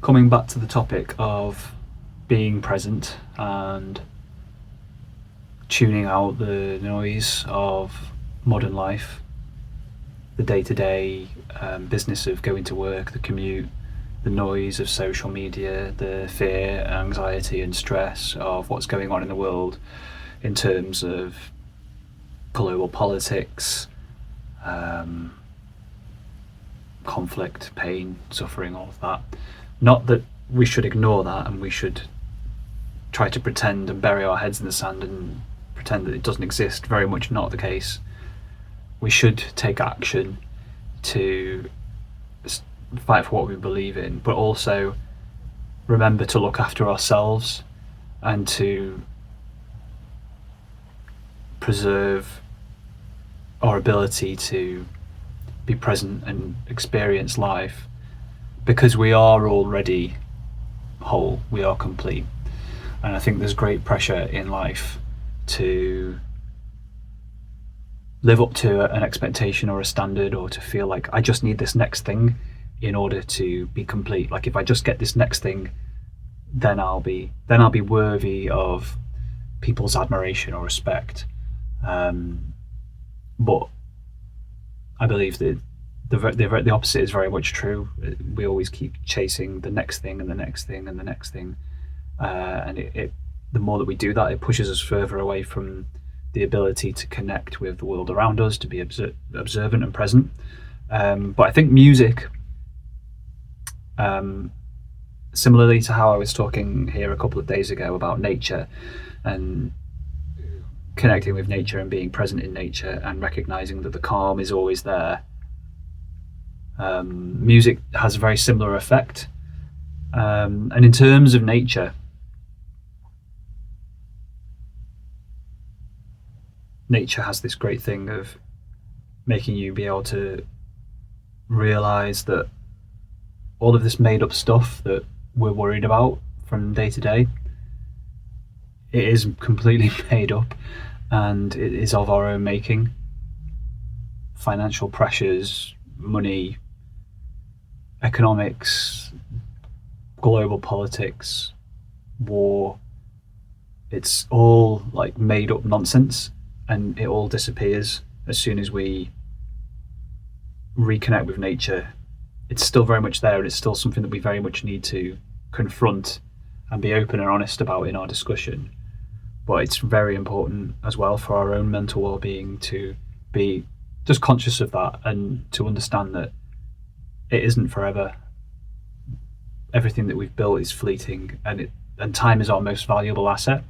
coming back to the topic of being present and tuning out the noise of modern life, the day-to-day business of going to work, the commute, the noise of social media, the fear, anxiety and stress of what's going on in the world in terms of global politics, conflict, pain, suffering, all of that. Not that we should ignore that and we should try to pretend and bury our heads in the sand and pretend that it doesn't exist. Very much not the case. We should take action to fight for what we believe in, but also remember to look after ourselves and to preserve our ability to be present and experience life, because we are already whole, we are complete. And I think there's great pressure in life to live up to an expectation or a standard, or to feel like I just need this next thing in order to be complete. Like if I just get this next thing, then I'll be worthy of people's admiration or respect. But I believe that the opposite is very much true. We always keep chasing the next thing and the next thing and the next thing, and the more that we do that, it pushes us further away from the ability to connect with the world around us, to be observant and present. But I think music, similarly to how I was talking here a couple of days ago about nature and connecting with nature and being present in nature and recognizing that the calm is always there, music has a very similar effect. And in terms of nature, nature has this great thing of making you be able to realize that all of this made up stuff that we're worried about from day to day, it is completely made up and it is of our own making. Financial pressures, money, economics, global politics, war, it's all like made up nonsense, and it all disappears as soon as we reconnect with nature. It's still very much there, and it's still something that we very much need to confront and be open and honest about in our discussion. But it's very important as well for our own mental well-being to be just conscious of that and to understand that it isn't forever. Everything that we've built is fleeting, and time is our most valuable asset.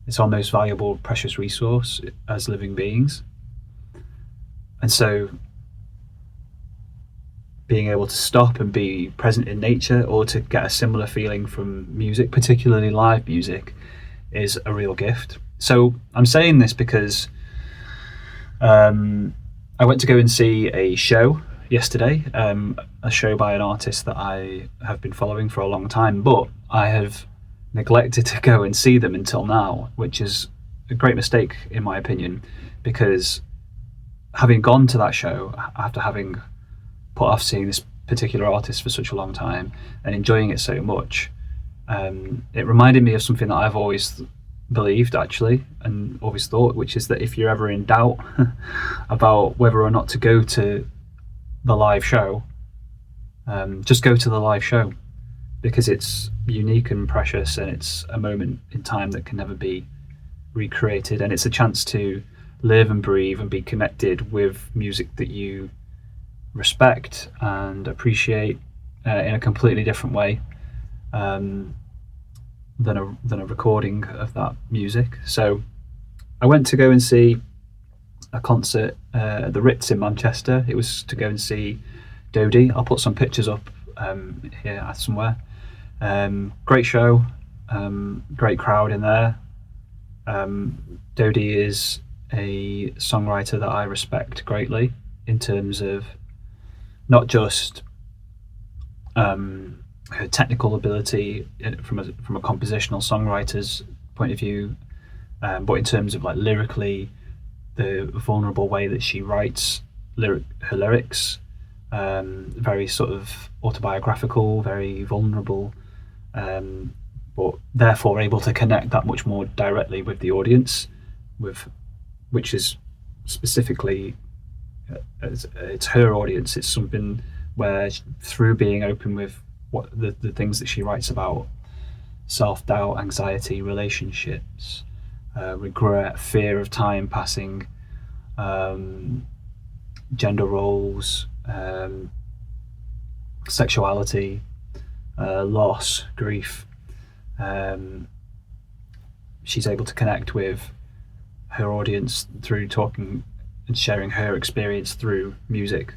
It's our most valuable, precious resource as living beings. And so being able to stop and be present in nature, or to get a similar feeling from music, particularly live music, is a real gift. So I'm saying this because I went to go and see a show yesterday, a show by an artist that I have been following for a long time, but I have neglected to go and see them until now, which is a great mistake in my opinion, because having gone to that show after having put off seeing this particular artist for such a long time and enjoying it so much, it reminded me of something that I've always believed, actually, and always thought, which is that if you're ever in doubt about whether or not to go to the live show, just go to the live show, because it's unique and precious, and it's a moment in time that can never be recreated, and it's a chance to live and breathe and be connected with music that you respect and appreciate in a completely different way than a recording of that music. So I went to go and see a concert at the Ritz in Manchester. It was to go and see Dodie. I'll put some pictures up here somewhere. Great show, great crowd in there. Dodie is a songwriter that I respect greatly in terms of not just her technical ability from a compositional songwriter's point of view, but in terms of like lyrically, the vulnerable way that she writes her lyrics, very sort of autobiographical, very vulnerable, but therefore able to connect that much more directly with the audience, with which is specifically it's her audience. It's something where through being open with what the things that she writes about, self-doubt, anxiety, relationships, regret, fear of time passing, gender roles, sexuality, loss, grief. She's able to connect with her audience through talking and sharing her experience through music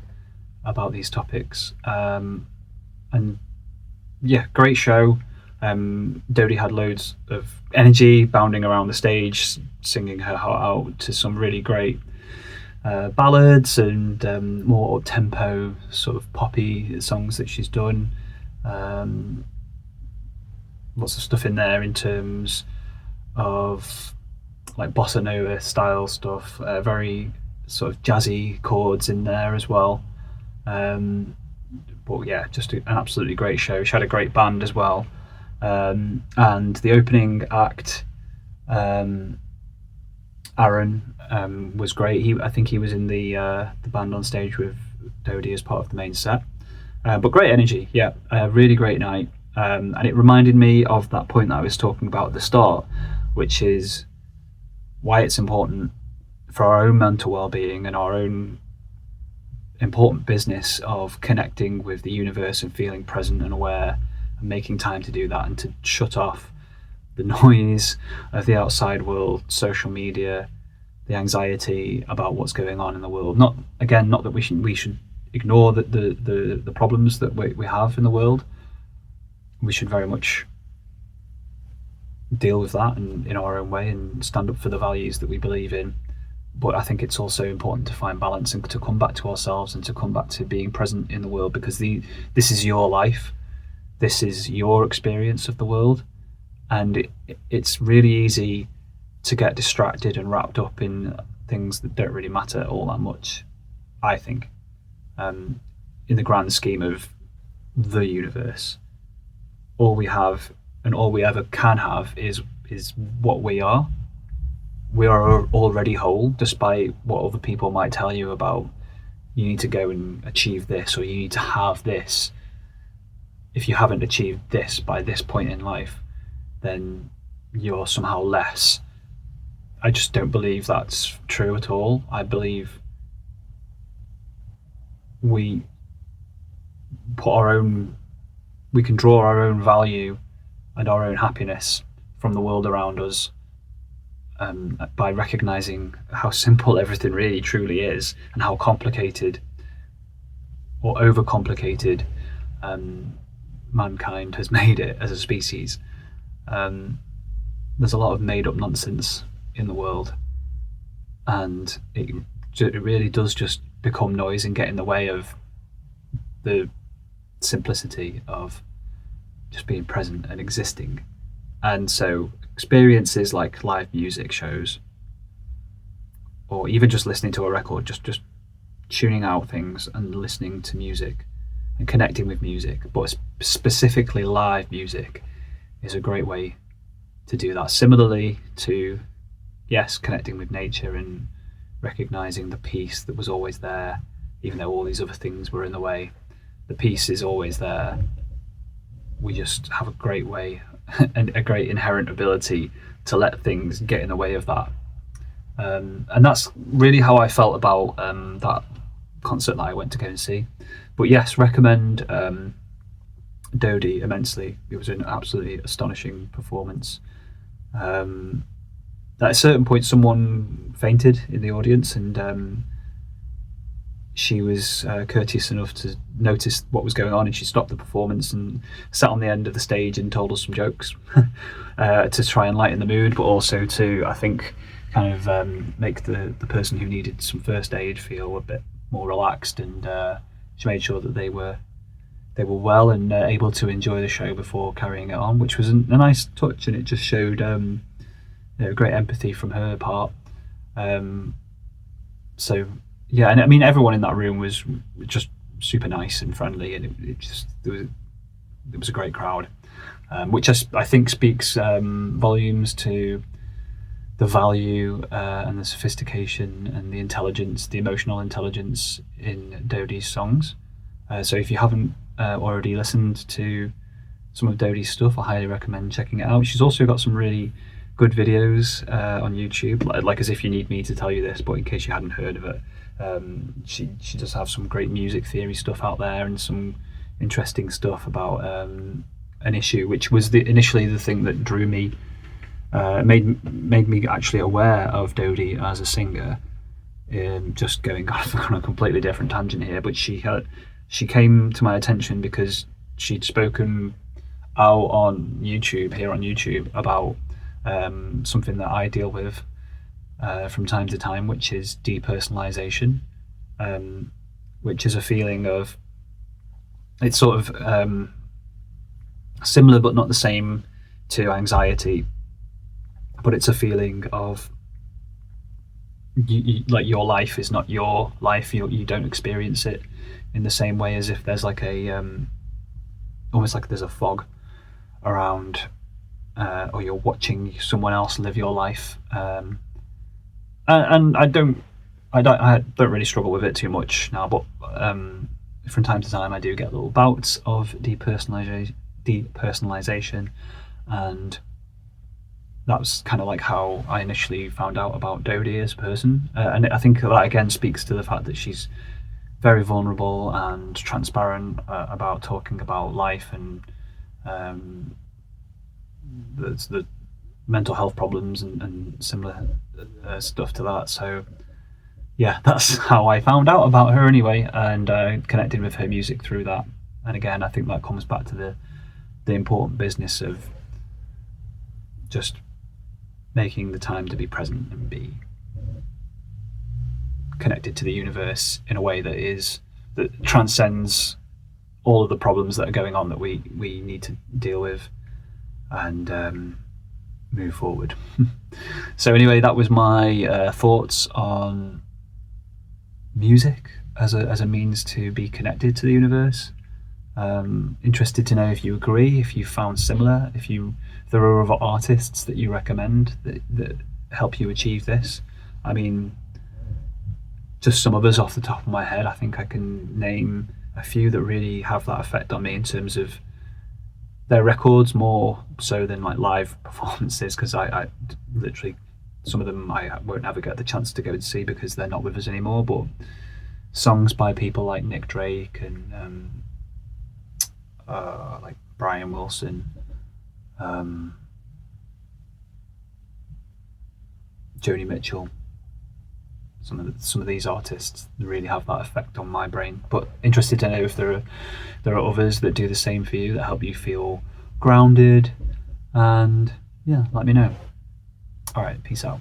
about these topics. And yeah, great show. Dodie had loads of energy, bounding around the stage, singing her heart out to some really great ballads and more tempo sort of poppy songs that she's done. Lots of stuff in there in terms of like bossa nova style stuff, very sort of jazzy chords in there as well. But yeah, just an absolutely great show. She had a great band as well. And the opening act, Aaron, was great. I think he was in the band on stage with Dodie as part of the main set. But great energy, yeah, really great night. And it reminded me of that point that I was talking about at the start, which is why it's important for our own mental well-being and our own important business of connecting with the universe and feeling present and aware and making time to do that, and to shut off the noise of the outside world, social media, the anxiety about what's going on in the world. Not that we should ignore the problems that we have in the world. We should very much deal with that in our own way and stand up for the values that we believe in. But I think it's also important to find balance and to come back to ourselves and to come back to being present in the world, because this is your life. This is your experience of the world. And it's really easy to get distracted and wrapped up in things that don't really matter all that much, I think, in the grand scheme of the universe. All we have and all we ever can have is what we are. We are already whole, despite what other people might tell you about you need to go and achieve this or you need to have this. If you haven't achieved this by this point in life, then you're somehow less. I just don't believe that's true at all. I believe we can draw our own value and our own happiness from the world around us, by recognizing how simple everything really truly is and how complicated or overcomplicated mankind has made it as a species. There's a lot of made up nonsense in the world, and it really does just become noise and get in the way of the simplicity of just being present and existing. And so experiences like live music shows, or even just listening to a record, just tuning out things and listening to music and connecting with music, but specifically live music, is a great way to do that. Similarly to, yes, connecting with nature and recognizing the peace that was always there, even though all these other things were in the way. The peace is always there. We just have a great way and a great inherent ability to let things get in the way of that. And that's really how I felt about that concert that I went to go and see. But yes, recommend Dodie immensely. It was an absolutely astonishing performance. At a certain point, someone fainted in the audience, and she was courteous enough to notice what was going on, and she stopped the performance and sat on the end of the stage and told us some jokes to try and lighten the mood, but also to, I think, kind of make the person who needed some first aid feel a bit more relaxed, and she made sure that they were well and able to enjoy the show before carrying it on, which was a nice touch, and it just showed great empathy from her part. So yeah, and I mean everyone in that room was just super nice and friendly, and it was a great crowd, which I think speaks volumes to the value and the sophistication and the intelligence, the emotional intelligence in Dodie's songs. So if you haven't already listened to some of Dodie's stuff, I highly recommend checking it out. She's also got some really good videos on YouTube, like as if you need me to tell you this, but in case you hadn't heard of it, she does have some great music theory stuff out there and some interesting stuff about an issue, which was initially the thing that drew me, made me actually aware of Dodie as a singer. Just going off on a completely different tangent here, but she came to my attention because she'd spoken out on YouTube about something that I deal with from time to time, which is depersonalization, which is a feeling of, it's sort of similar but not the same to anxiety, but it's a feeling of like your life is not your life. You don't experience it in the same way, as if there's like a almost like there's a fog around, or you're watching someone else live your life. And I don't really struggle with it too much now, but from time to time I do get little bouts of depersonalization, and that's kind of like how I initially found out about Dodie as a person. And I think that again speaks to the fact that she's very vulnerable and transparent about talking about life and the mental health problems and similar stuff to that. So yeah, that's how I found out about her anyway, and connected with her music through that. And again, I think that comes back to the important business of just making the time to be present and be connected to the universe in a way that transcends all of the problems that are going on that we need to deal with and move forward. So anyway, that was my thoughts on music as a means to be connected to the universe. Interested to know if you agree, if you found similar, if there are other artists that you recommend that help you achieve this. I mean, just some others off the top of my head, I think I can name a few that really have that effect on me in terms of their records, more so than like live performances, because I literally, some of them I won't ever get the chance to go and see because they're not with us anymore, but songs by people like Nick Drake and like Brian Wilson, Joni Mitchell. Some of these artists really have that effect on my brain. But interested to know if there are others that do the same for you, that help you feel grounded, and yeah, let me know. All right, peace out.